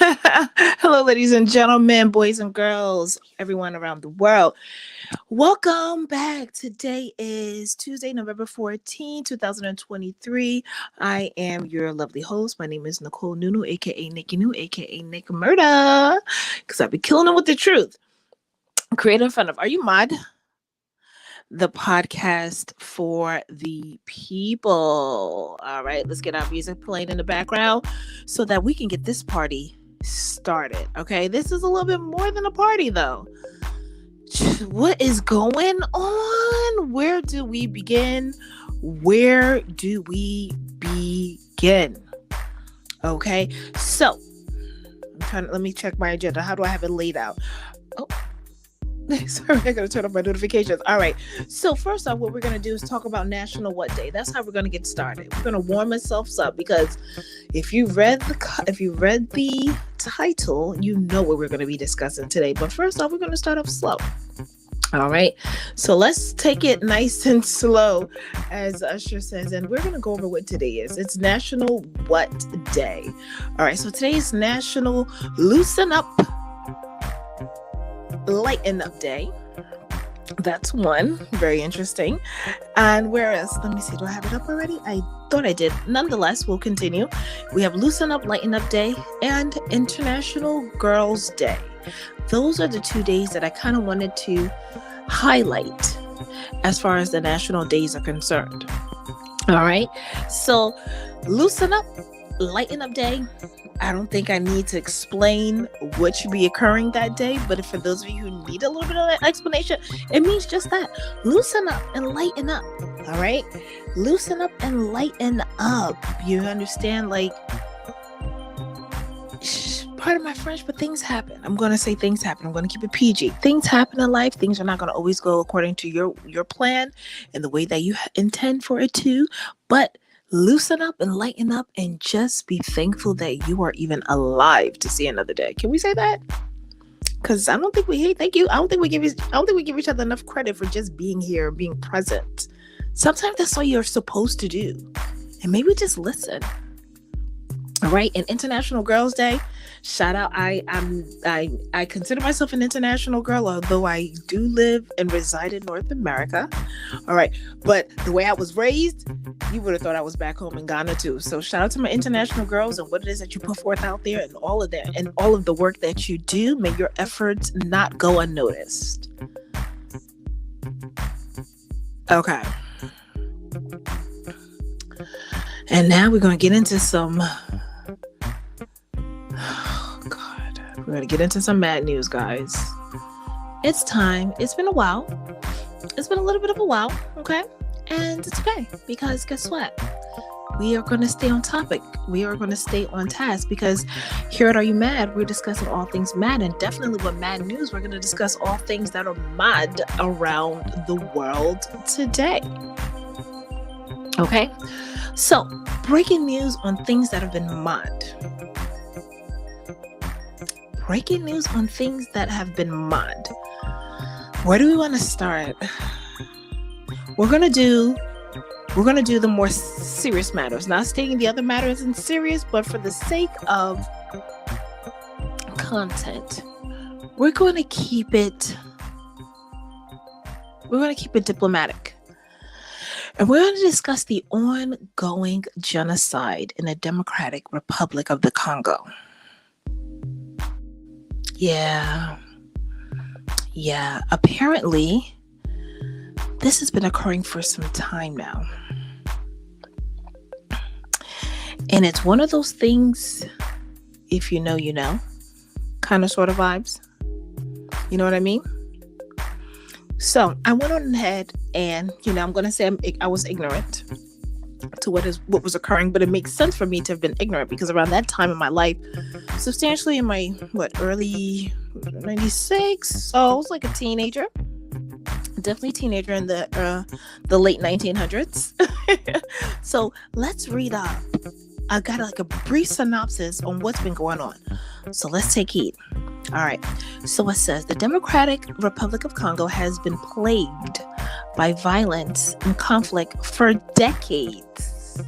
Hello, ladies and gentlemen, boys and girls, everyone around the world. Welcome back. Today is Tuesday, November 14th, 2023. I am your lovely host. My name is Nicole Nunu, aka Nikki Nu, aka Nick Murda, because I've been killing them with the truth. Creating fun of Are You Mod? The podcast for the people. All right, let's get our music playing in the background so that we can get this party started. Okay, this is a little bit more than a party though. What is going on? Where do we begin? Where do we begin? Okay, so let me check my agenda. How do I have it laid out? Oh, sorry, I gotta turn off my notifications. All right. So first off, what we're gonna do is talk about National What Day. That's how we're gonna get started. We're gonna warm ourselves up because if you read the title, you know what we're gonna be discussing today. But first off, we're gonna start off slow. All right. So let's take it nice and slow, as Usher says, and we're gonna go over what today is. It's National What Day. All right. So today is National Loosen Up, Lighten Up Day. That's one. Very interesting. And whereas, let me see, do I have it up already? I thought I did. Nonetheless, we'll continue. We have Loosen Up, Lighten Up Day and International Girls Day. Those are the 2 days that I kind of wanted to highlight as far as the national days are concerned. All right. So Loosen Up, Lighten Up Day. I don't think I need to explain what should be occurring that day, but for those of you who need a little bit of that explanation, it means just that. Loosen up and lighten up. All right? Loosen up and lighten up. You understand? Like, pardon my French, but things happen. I'm going to say things happen. I'm going to keep it PG. Things happen in life. Things are not going to always go according to your plan and the way that you intend for it to, but loosen up and lighten up and just be thankful that you are even alive to see another day. Can we say that? Because I don't think thank you. I don't think we give each other enough credit for just being here, being present. Sometimes that's what you're supposed to do. And maybe just listen. All right. And International Girls Day. Shout out. I consider myself an international girl, although I do live and reside in North America. All right. But the way I was raised, you would have thought I was back home in Ghana too. So shout out to my international girls and what it is that you put forth out there and all of that and all of the work that you do. May your efforts not go unnoticed. Okay. And now we're going to get into some... We're going to get into some mad news, guys. It's time. It's been a while. It's been a little bit of a while, okay? And it's okay, because guess what? We are going to stay on topic. We are going to stay on task, because here at Are You Mad, we're discussing all things mad, and definitely with Mad News, we're going to discuss all things that are mad around the world today. Okay? So, breaking news on things that have been mad. Breaking news on things that have been mad. Where do we want to start? We're gonna do the more serious matters. Not stating the other matters isn't serious, but for the sake of content, we're going to keep it diplomatic. And we're going to discuss the ongoing genocide in the Democratic Republic of the Congo. Yeah. Apparently, this has been occurring for some time now. And it's one of those things, if you know, you know, kind of sort of vibes. You know what I mean? So I went on ahead and, I'm going to say I was ignorant to what was occurring, but it makes sense for me to have been ignorant because around that time in my life, substantially in my early 96, so I was like a teenager, definitely a teenager in the late 1900s. So let's read up. I got like a brief synopsis on what's been going on. So let's take heed. All right. So it says the Democratic Republic of Congo has been plagued by violence and conflict for decades.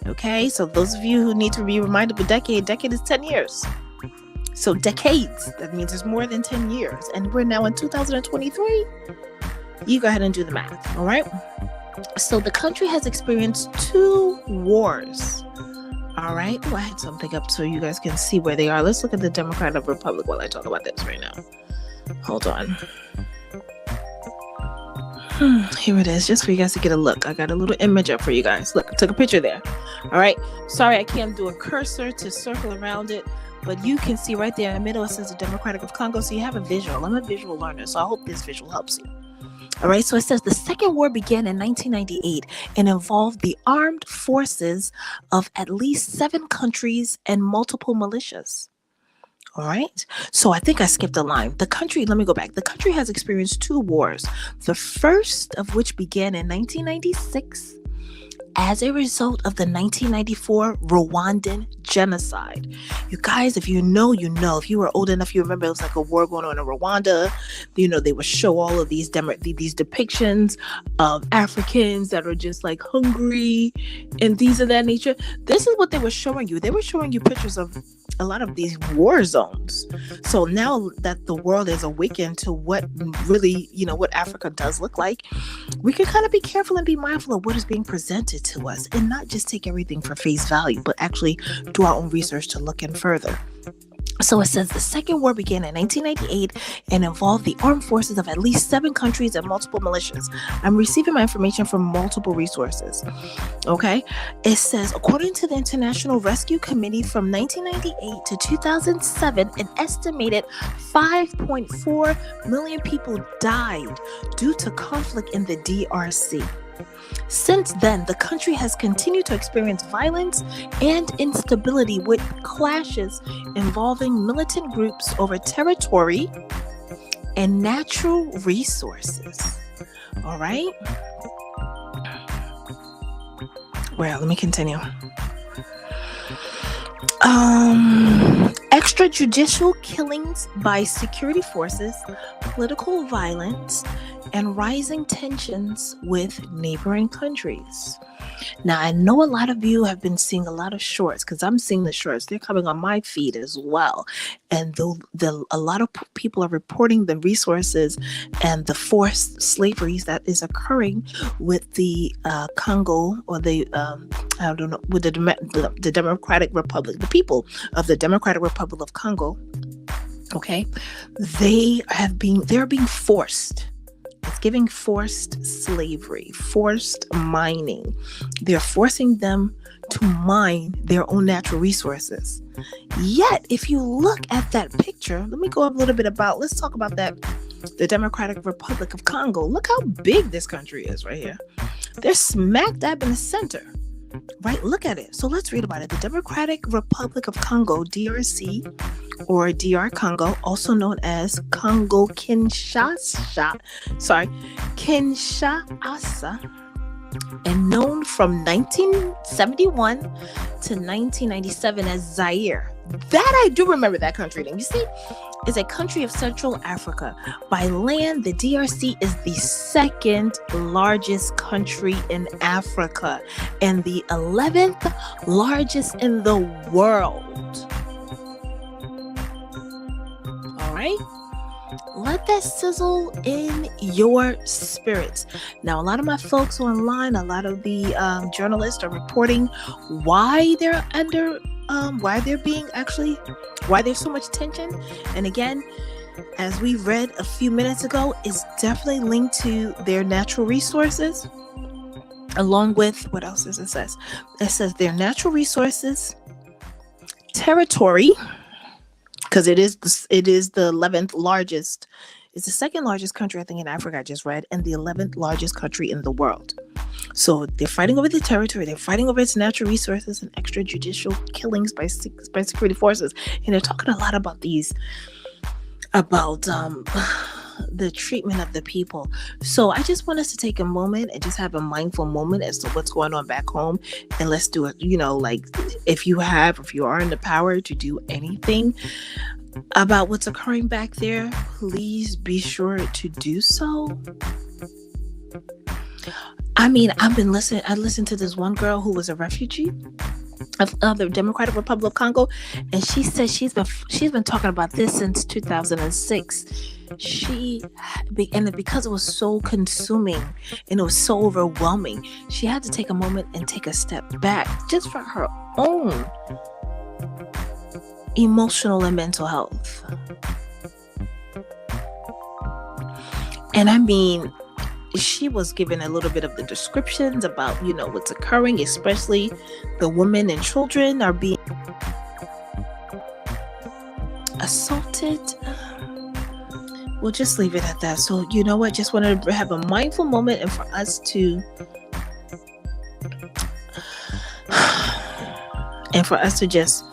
Okay. So those of you who need to be reminded of a decade is 10 years. So decades, that means it's more than 10 years. And we're now in 2023. You go ahead and do the math, all right? So the country has experienced 2 wars. All right. Well, I had something up so you guys can see where they are. Let's look at the Democratic Republic while I talk about this right now. Hold on. Here it is, just for you guys to get a look. I got a little image up for you guys. Look, I took a picture there. All right. Sorry, I can't do a cursor to circle around it, but you can see right there in the middle, it says the Democratic of Congo. So you have a visual. I'm a visual learner, so I hope this visual helps you. All right, so it says the Second War began in 1998 and involved the armed forces of at least 7 countries and multiple militias. All right, so I think I skipped a line. Let me go back. The country has experienced 2 wars, the first of which began in 1996 as a result of the 1994 Rwandan genocide. You guys, if you know, you know. If you were old enough, you remember it was like a war going on in Rwanda. You know, they would show all of these depictions of Africans that are just like hungry and things of that nature. This is what they were showing you. They were showing you pictures of a lot of these war zones. So now that the world is awakened to what really, what Africa does look like, we can kind of be careful and be mindful of what is being presented to us and not just take everything for face value, but actually do our own research to look in further. So it says the Second War began in 1998 and involved the armed forces of at least 7 countries and multiple militias. I'm receiving my information from multiple resources. Okay. It says, according to the International Rescue Committee, from 1998 to 2007, an estimated 5.4 million people died due to conflict in the DRC. Since then, the country has continued to experience violence and instability with clashes involving militant groups over territory and natural resources. All right? Well, let me continue. Extrajudicial killings by security forces, political violence, and rising tensions with neighboring countries. Now, I know a lot of you have been seeing a lot of shorts, because I'm seeing the shorts. They're coming on my feed as well. And a lot of people are reporting the resources and the forced slaveries that is occurring with the Congo, or with the Democratic Republic, the people of the Democratic Republic of Congo. Okay, they're being forced. It's giving forced slavery, forced mining. They're forcing them to mine their own natural resources. Yet, if you look at that picture, let me go up a little bit let's talk about that, the Democratic Republic of Congo. Look how big this country is right here. They're smack dab in the center. Right? Look at it. So let's read about it. The Democratic Republic of Congo, DRC, or DR Congo, also known as Congo Kinshasa, and known from 1971 to 1997 as Zaire. That I do remember that country name. You see, is a country of Central Africa. By land, the DRC is the 2nd largest country in Africa and the 11th largest in the world. All right? Let that sizzle in your spirits. Now, a lot of my folks online, a lot of the journalists are reporting why they're why there's so much tension. And again, as we read a few minutes ago, it's definitely linked to their natural resources, along with, what else does it say? It says their natural resources, territory, because it is the 11th largest. It's the 2nd largest country, I think, in Africa, I just read, and the 11th largest country in the world. So they're fighting over the territory, they're fighting over its natural resources, and extrajudicial killings by security forces. And they're talking a lot about the treatment of the people. So I just want us to take a moment and just have a mindful moment as to what's going on back home. And let's do it, if you are in the power to do anything about what's occurring back there, please be sure to do so. I listened to this one girl who was a refugee. of the Democratic Republic of Congo, and she said she's been talking about this since 2006. And because it was so consuming and it was so overwhelming, she had to take a moment and take a step back just for her own emotional and mental health. And I mean, she was given a little bit of the descriptions about, what's occurring, especially the women and children are being assaulted. We'll just leave it at that. So, you know what? Just wanted to have a mindful moment and for us to just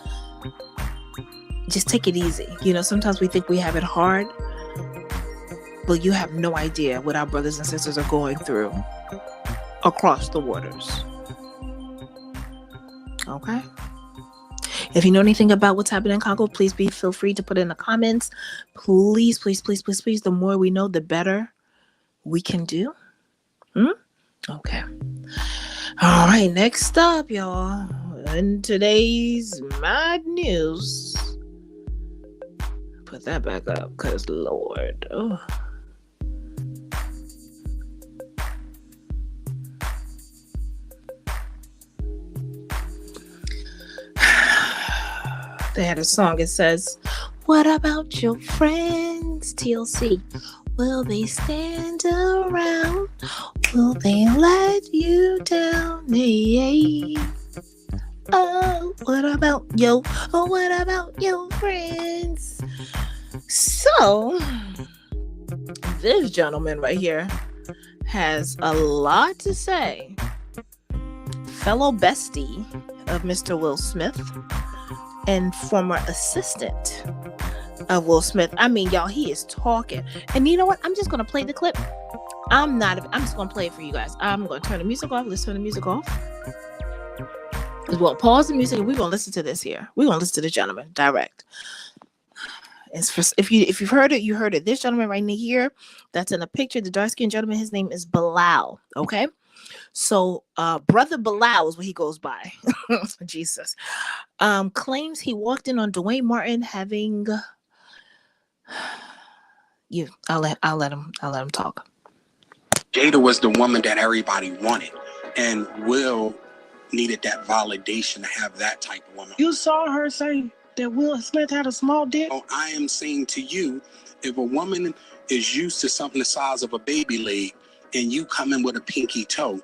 take it easy. Sometimes we think we have it hard, but you have no idea what our brothers and sisters are going through across the waters. Okay? If you know anything about what's happening in Congo, please feel free to put it in the comments. Please, please, please, please, please. The more we know, the better we can do. Okay. All right, next up, y'all. In today's Mad News. Put that back up, because Lord. Oh. They had a song. It says, "What about your friends, TLC? Will they stand around? Will they let you down? Hey. Oh, what about your friends?" So, this gentleman right here has a lot to say. Fellow bestie of Mr. Will Smith and former assistant of Will Smith. I mean, y'all, he is talking. And you know what? I'm just going to play the clip. I'm just going to play it for you guys. I'm going to turn the music off. Let's turn the music off. We're going to pause the music and we're going to listen to this here. We're going to listen to this gentleman direct. If you've heard it, you heard it. This gentleman right here, that's in the picture, the dark-skinned gentleman, his name is Bilaal. Okay? So, Brother Bilaal is what he goes by. Jesus. Claims he walked in on Dwayne Martin having... I'll let him talk. Jada was the woman that everybody wanted, and Will needed that validation to have that type of woman. You saw her say that Will Smith had a small dick? Oh, I am saying to you, if a woman is used to something the size of a baby leg, and you come in with a pinky toe,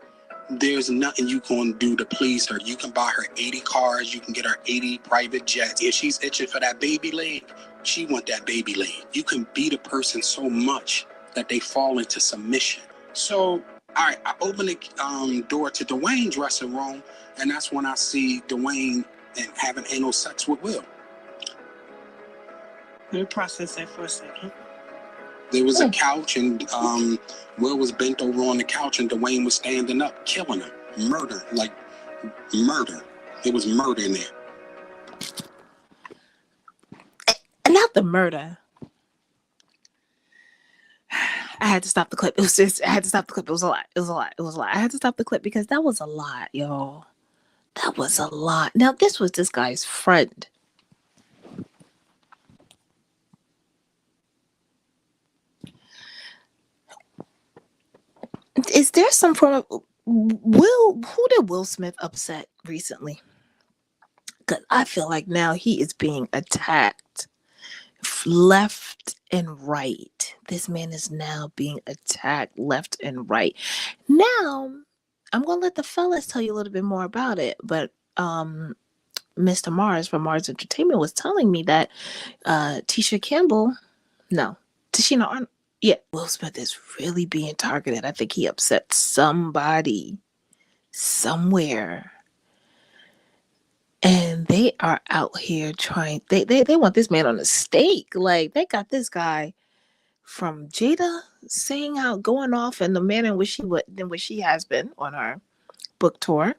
there's nothing you can do to please her. You can buy her 80 cars, you can get her 80 private jets. If she's itching for that baby leg, she want that baby leg. You can beat a person so much that they fall into submission. So, all right, I open the door to Dwayne's dressing room, and that's when I see Dwayne and having anal sex with Will. Let me process that for a second. There was a couch, and Will was bent over on the couch, and Dwayne was standing up, killing him. Murder. It was murder in there. Not the murder. I had to stop the clip. I had to stop the clip. It was a lot. I had to stop the clip because that was a lot, y'all. That was a lot. Now, this was this guy's friend. Is there some form of who did Will Smith upset recently? Because I feel like now he is being attacked left and right. This man is now being attacked left and right. Now, I'm going to let the fellas tell you a little bit more about it. But Mr. Mars from Mars Entertainment was telling me that Tashina Arnold. Yeah, Will Smith is really being targeted. I think he upset somebody somewhere. And they are out here trying. They want this man on a stake. Like, they got this guy from Jada saying out, going off, and the manner in which she has been on her book tour.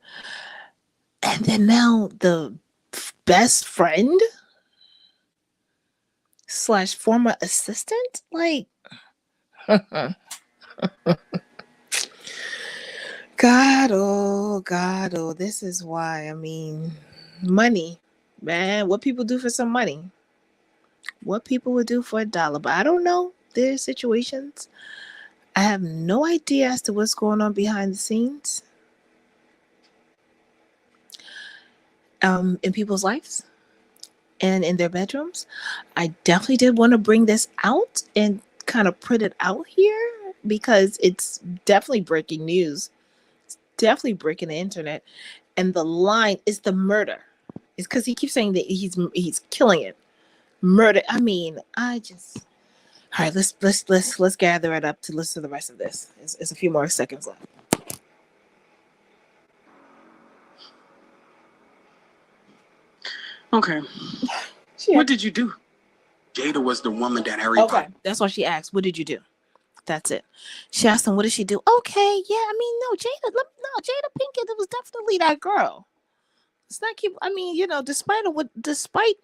And then now the best friend / former assistant, like, God, oh, this is why, I mean, Money, man. What people do for some money. What people would do for $1. But I don't know their situations. I have no idea as to what's going on behind the scenes in people's lives and in their bedrooms. I definitely did want to bring this out and kind of put it out here because it's definitely breaking news. It's definitely breaking the internet. And the line is the murder. It's because he keeps saying that he's killing it. Murder. I mean, I just. All right, let's gather it up to listen to the rest of this. It's a few more seconds left. Okay. What did you do? Jada was the woman that everybody. Okay, that's why she asked, "What did you do?" That's it. She asked him, "What did she do?" Okay, yeah. I mean, no, Jada Pinkett. It was definitely that girl. It's not keep. I mean, despite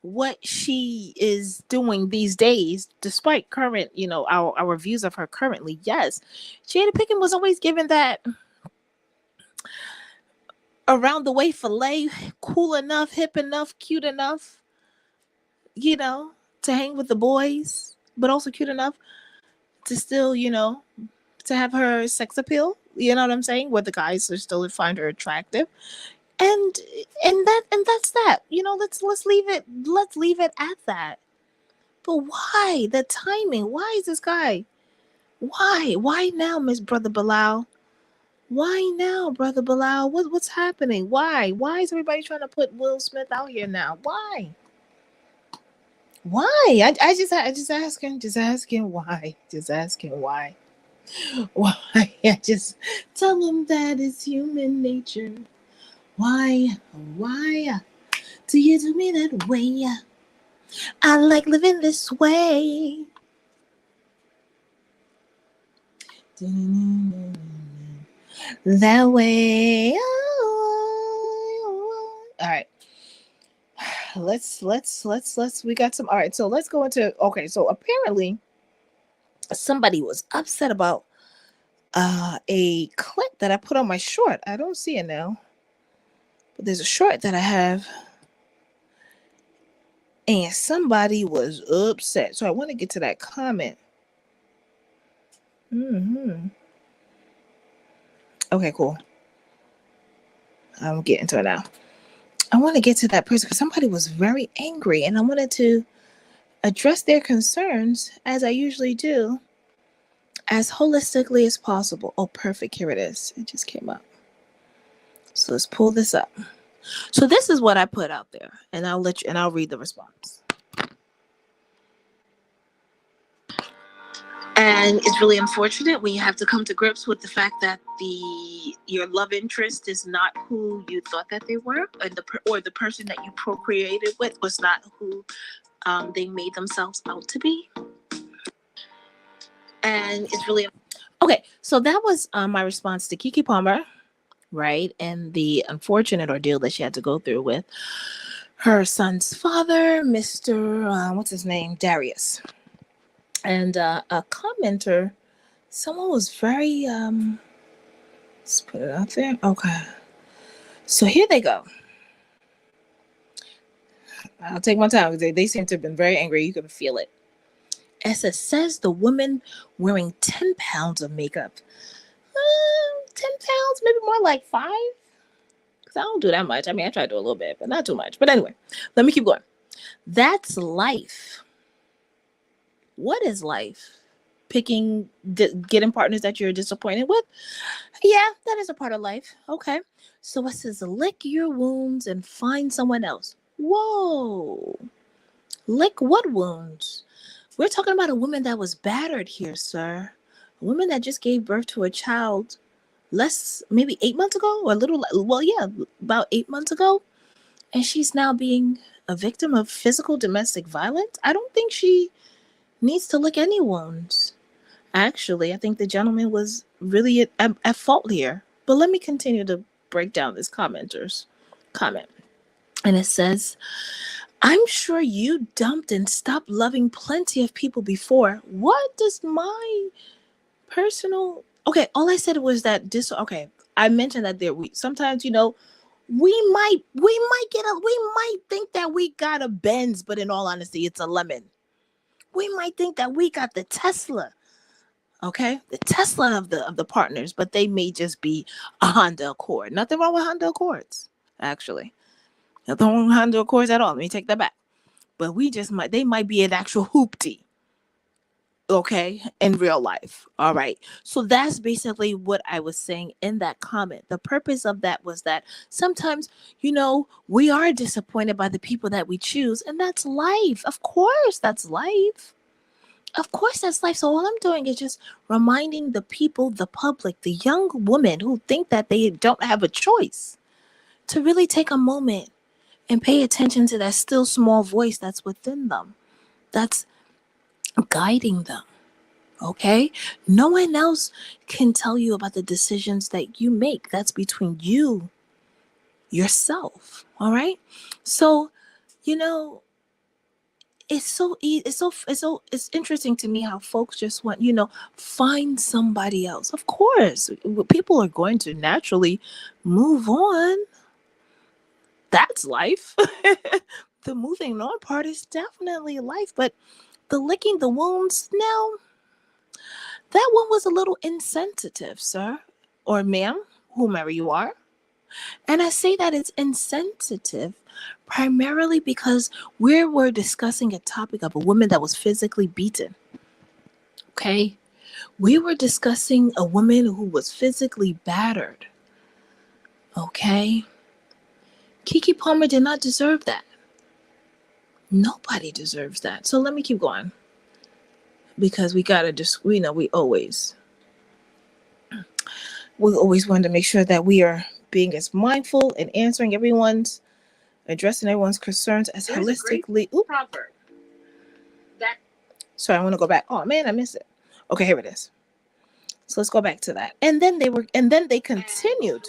what she is doing these days, despite current, our views of her currently, yes, Jada Pinkett was always given that around the way filet, cool enough, hip enough, cute enough, to hang with the boys, but also cute enough to still, to have her sex appeal. You know what I'm saying? Where the guys are still find her attractive, and that's that. Let's leave it at that. But why the timing? Why is this guy? Why now, Miss Brother Bilaal? Why now, Brother Bilaal? What's happening? Why is everybody trying to put Will Smith out here now? Why? I just asking why. Just asking why. Why? I just tell him that it's human nature. Why do you do me that way? I like living this way. That way. All right. Let's we got some. All right, so let's go into. Okay, so apparently somebody was upset about a clip that I put on my short. I don't see it now, but there's a short that I have, and somebody was upset. So I want to get to that comment. Okay, cool. I'm getting to it now. I want to get to that person because somebody was very angry, and I wanted to address their concerns as I usually do, as holistically as possible. Oh, perfect. Here it is. It just came up. So let's pull this up. So this is what I put out there, and I'll read the response. And it's really unfortunate when you have to come to grips with the fact that your love interest is not who you thought that they were, and the person that you procreated with was not who they made themselves out to be. And it's really okay. So that was my response to Keke Palmer, right, and the unfortunate ordeal that she had to go through with her son's father, Mr. What's his name, Darius. And a commenter, someone was very, let's put it out there. Okay. So here they go. I'll take my time. They seem to have been very angry. You can feel it. As it says, the woman wearing 10 pounds of makeup. 10 pounds, maybe more like 5. Because I don't do that much. I mean, I try to do a little bit, but not too much. But anyway, let me keep going. That's life. What is life? Getting partners that you're disappointed with? Yeah, that is a part of life. Okay. So it says, lick your wounds and find someone else. Whoa. Lick what wounds? We're talking about a woman that was battered here, sir. A woman that just gave birth to a child maybe 8 months ago, or about 8 months ago. And she's now being a victim of physical domestic violence. I don't think she needs to lick any wounds. Actually, I think the gentleman was really at fault here. But let me continue to break down this commenter's comment. And it says, I'm sure you dumped and stopped loving plenty of people before. What does my personal... Okay, all I said was that okay, I mentioned that sometimes, we might think that we got a Benz, but in all honesty, it's a lemon. We might think that we got the Tesla, okay, the Tesla of the partners, but they may just be a Honda Accord. Nothing wrong with Honda Accords, actually. Nothing wrong with Honda Accords at all. Let me take that back. But they might be an actual hoopty, okay, in real life. All right. So that's basically what I was saying in that comment. The purpose of that was that sometimes, we are disappointed by the people that we choose, and that's life. Of course, that's life. Of course, that's life. So all I'm doing is just reminding the people, the public, the young women who think that they don't have a choice, to really take a moment and pay attention to that still small voice that's within them, that's guiding them. Okay? No one else can tell you about the decisions that you make. That's between you, yourself. All right? So, it's so easy. It's interesting to me how folks just want, find somebody else. Of course, people are going to naturally move on. That's life. The moving on part is definitely life, but the licking the wounds, now, that one was a little insensitive, sir or ma'am, whomever you are. And I say that it's insensitive primarily because we were discussing a topic of a woman that was physically beaten. Okay? We were discussing a woman who was physically battered. Okay? Keke Palmer did not deserve that. Nobody deserves that. So let me keep going. Because we gotta just, we always want to make sure that we are being as mindful and addressing everyone's concerns as holistically. Proverb. Sorry, I want to go back. Oh man, I missed it. Okay, here it is. So let's go back to that. And then they continued,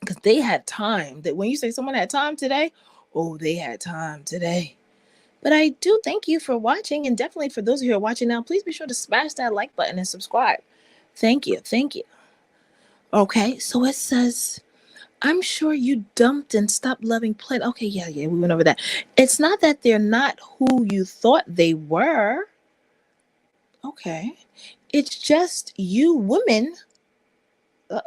because they had time. That when you say someone had time today, oh, they had time today. But I do thank you for watching, and definitely for those of you who are watching now, please be sure to smash that like button and subscribe. Thank you. Okay, so it says, I'm sure you dumped and stopped loving plenty. Okay, yeah, we went over that. It's not that they're not who you thought they were. Okay. It's just you women,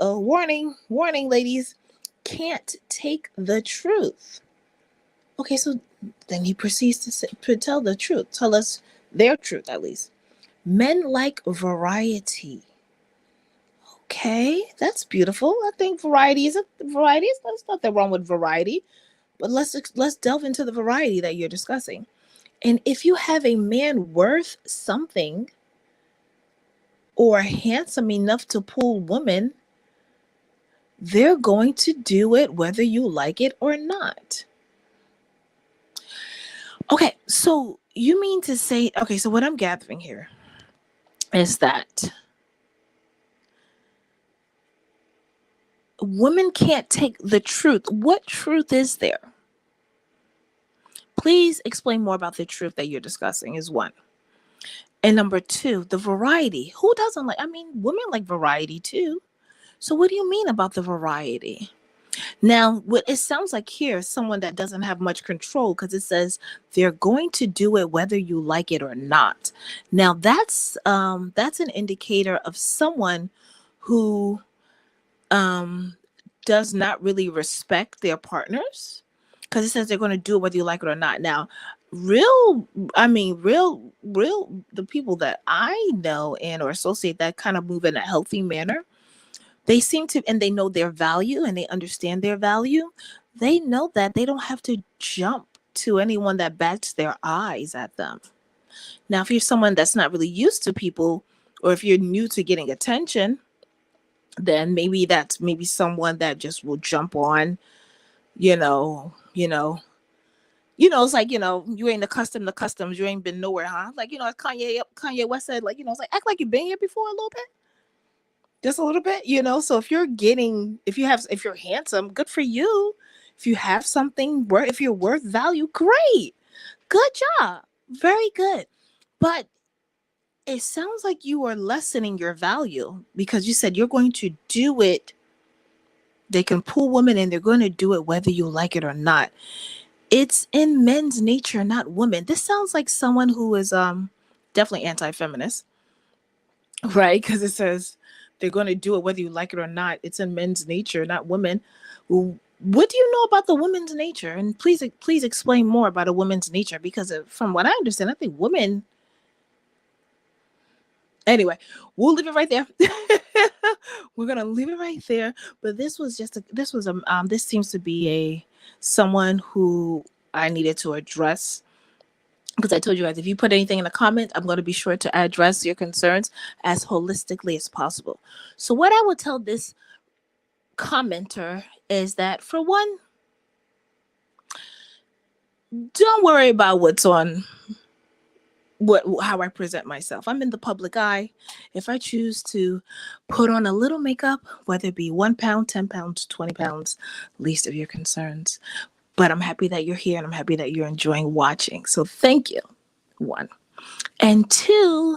warning, ladies, can't take the truth. Okay, so then he proceeds to tell the truth. Tell us their truth, at least. Men like variety. Okay, that's beautiful. I think variety. There's nothing wrong with variety, but let's delve into the variety that you're discussing. And if you have a man worth something or handsome enough to pull women, they're going to do it whether you like it or not. Okay, so you mean to say, okay, so what I'm gathering here is that women can't take the truth. What truth is there? Please explain more about the truth that you're discussing is one. And number two, the variety. Who doesn't like? I mean, women like variety too. So what do you mean about the variety? Now, what it sounds like here is someone that doesn't have much control, because it says they're going to do it whether you like it or not. Now, that's an indicator of someone who does not really respect their partners, because it says they're going to do it whether you like it or not. Now, real the people that I know and or associate that kind of move in a healthy manner, they seem to, and they know their value and they understand their value. They know that they don't have to jump to anyone that bats their eyes at them. Now, if you're someone that's not really used to people, or if you're new to getting attention, then maybe someone that just will jump on, it's like, you ain't accustomed to customs, you ain't been nowhere, huh? Like, Kanye West said, like, it's like, act like you've been here before a little bit. Just a little bit, so if you're handsome, good for you. If you have something if you're worth value, great. Good job. Very good. But it sounds like you are lessening your value, because you said you're going to do it They can pull women and they're going to do it whether you like it or not. It's in men's nature, not women. This sounds like someone who is definitely anti-feminist, right? Because it says they're going to do it whether you like it or not. It's in men's nature, not women. What do you know about the woman's nature? And please explain more about a woman's nature, because from what I understand, I think women. Anyway, we'll leave it right there. We're gonna leave it right there. But this seems to be someone who I needed to address, because I told you guys, if you put anything in the comment, I'm going to be sure to address your concerns as holistically as possible. So what I would tell this commenter is that, for one, don't worry about what's on how I present myself. I'm in the public eye. If I choose to put on a little makeup, whether it be 1 pound, 10 pounds, 20 pounds, least of your concerns. But I'm happy that you're here and I'm happy that you're enjoying watching. So thank you, one. And two,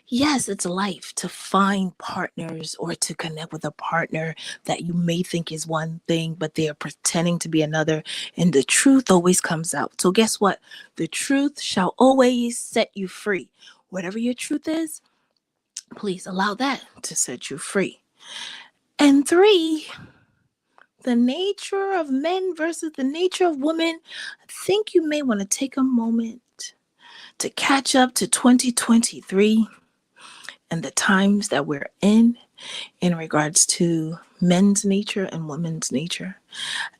yes, it's life to find partners or to connect with a partner that you may think is one thing, but they are pretending to be another. And the truth always comes out. So guess what? The truth shall always set you free. Whatever your truth is, please allow that to set you free. And three, the nature of men versus the nature of women. I think you may want to take a moment to catch up to 2023. And the times that we're in regards to men's nature and women's nature,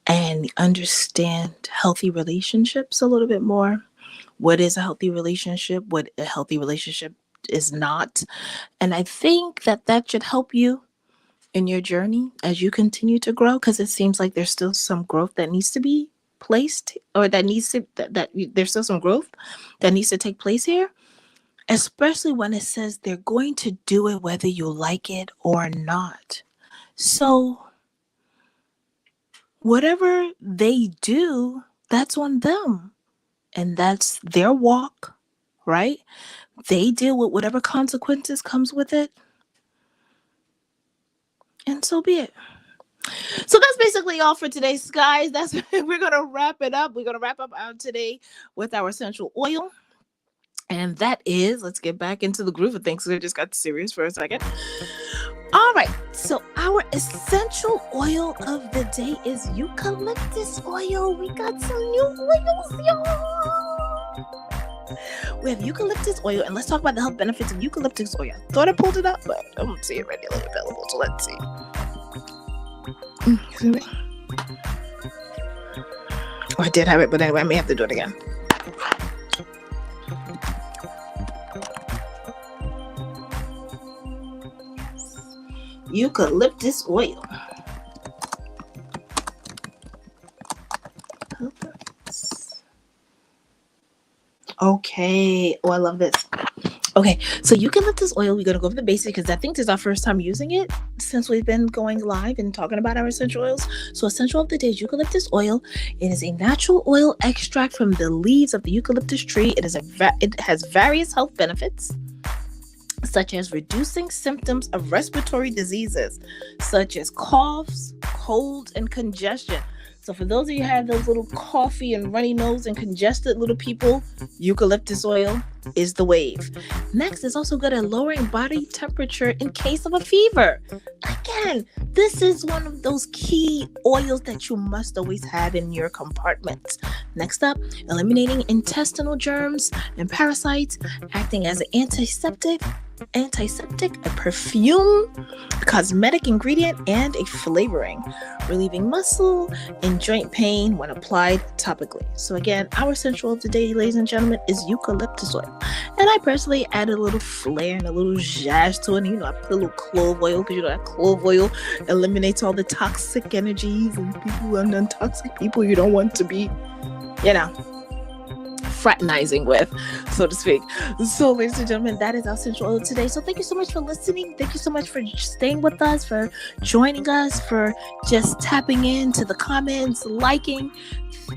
and understand healthy relationships a little bit more. What is a healthy relationship? What a healthy relationship is not. And I think that should help you in your journey as you continue to grow, because it seems like there's still some growth that needs to be placed, or there's still some growth that needs to take place here. Especially when it says they're going to do it whether you like it or not. So whatever they do, that's on them. And that's their walk, right? They deal with whatever consequences comes with it. And so be it. So that's basically all for today, guys. We're going to wrap it up. We're going to wrap up today with our essential oil. And that is, let's get back into the groove of things, because I just got serious for a second. All right, so our essential oil of the day is eucalyptus oil. We got some new oils, y'all. We have eucalyptus oil, and let's talk about the health benefits of eucalyptus oil. I thought I pulled it up, but I don't see it readily available, so let's see. Excuse me. Oh, I did have it, but anyway, I may have to do it again. Eucalyptus oil. Okay. Oh, I love this. Okay, so eucalyptus oil, we're going to go over the basics, because I think this is our first time using it since we've been going live and talking about our essential oils. So essential of the day is eucalyptus oil. It is a natural oil extract from the leaves of the eucalyptus tree. It has various health benefits, such as reducing symptoms of respiratory diseases, such as coughs, colds, and congestion. So for those of you who have those little coughy and runny nose and congested little people, eucalyptus oil is the wave. Next, it's also good at lowering body temperature in case of a fever. Again, this is one of those key oils that you must always have in your compartment. Next up, eliminating intestinal germs and parasites, acting as an antiseptic, a perfume, a cosmetic ingredient, and a flavoring, relieving muscle and joint pain when applied topically. So again, our essential of the day, ladies and gentlemen, is eucalyptus oil. And I personally added a little flair and a little zhazh to it. I put a little clove oil, because that clove oil eliminates all the toxic energies and people and non-toxic people you don't want to be, fraternizing with, so to speak. So, ladies and gentlemen, that is our essential oil today. So thank you so much for listening. Thank you so much for staying with us, for joining us, for just tapping into the comments, liking.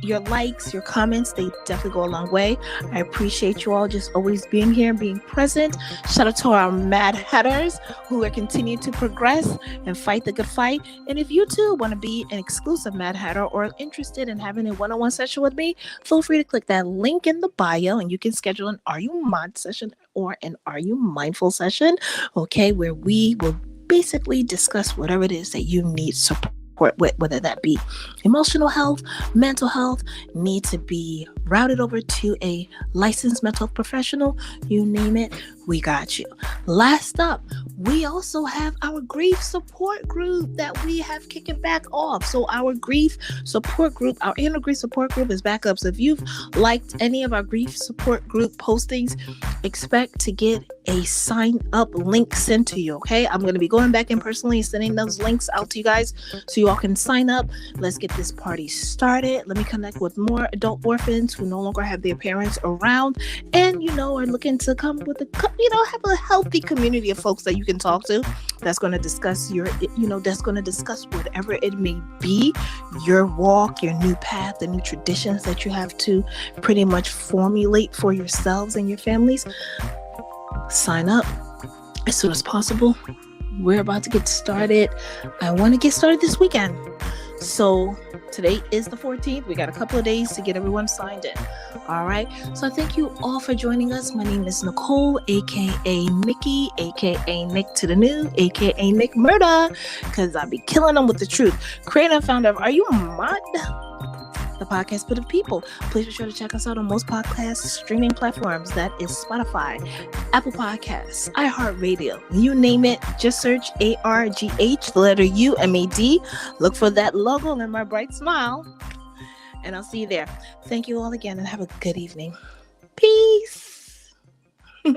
your likes, your comments, they definitely go a long way. I appreciate you all just always being here, being present. Shout out to our Mad Hatters who are continuing to progress and fight the good fight. And if you too want to be an exclusive Mad Hatter or interested in having a one-on-one session with me, feel free to click that link in the bio and you can schedule an Are You Mod session or an Are You Mindful session, okay, where we will basically discuss whatever it is that you need support with, whether that be emotional health, mental health, need to be routed over to a licensed mental health professional, you name it, we got you. Last up, we also have our grief support group that we have kicking back off. So our grief support group, our annual grief support group is back up. So if you've liked any of our grief support group postings, expect to get a sign up link sent to you, okay? I'm going to be going back in personally and sending those links out to you guys so you all can sign up. Let's get this party started. Let me connect with more adult orphans who no longer have their parents around and, are looking to come with have a healthy community of folks that you can talk to that's going to discuss that's going to discuss whatever it may be, your walk, your new path, the new traditions that you have to pretty much formulate for yourselves and your families. Sign up as soon as possible. We're about to get started. I want to get started this weekend. So today is the 14th. We got a couple of days to get everyone signed in. All right. So thank you all for joining us. My name is Nicole, aka Mickey, aka Nick to the New, aka Nick Murder, because I be killing them with the truth. Creator and founder of Are You Mod? The podcast bit of people. Please be sure to check us out on most podcast streaming platforms. That is Spotify, Apple Podcasts, iHeartRadio. You name it, just search ARGH, the letter UMAD. Look for that logo and my bright smile. And I'll see you there. Thank you all again and have a good evening. Peace.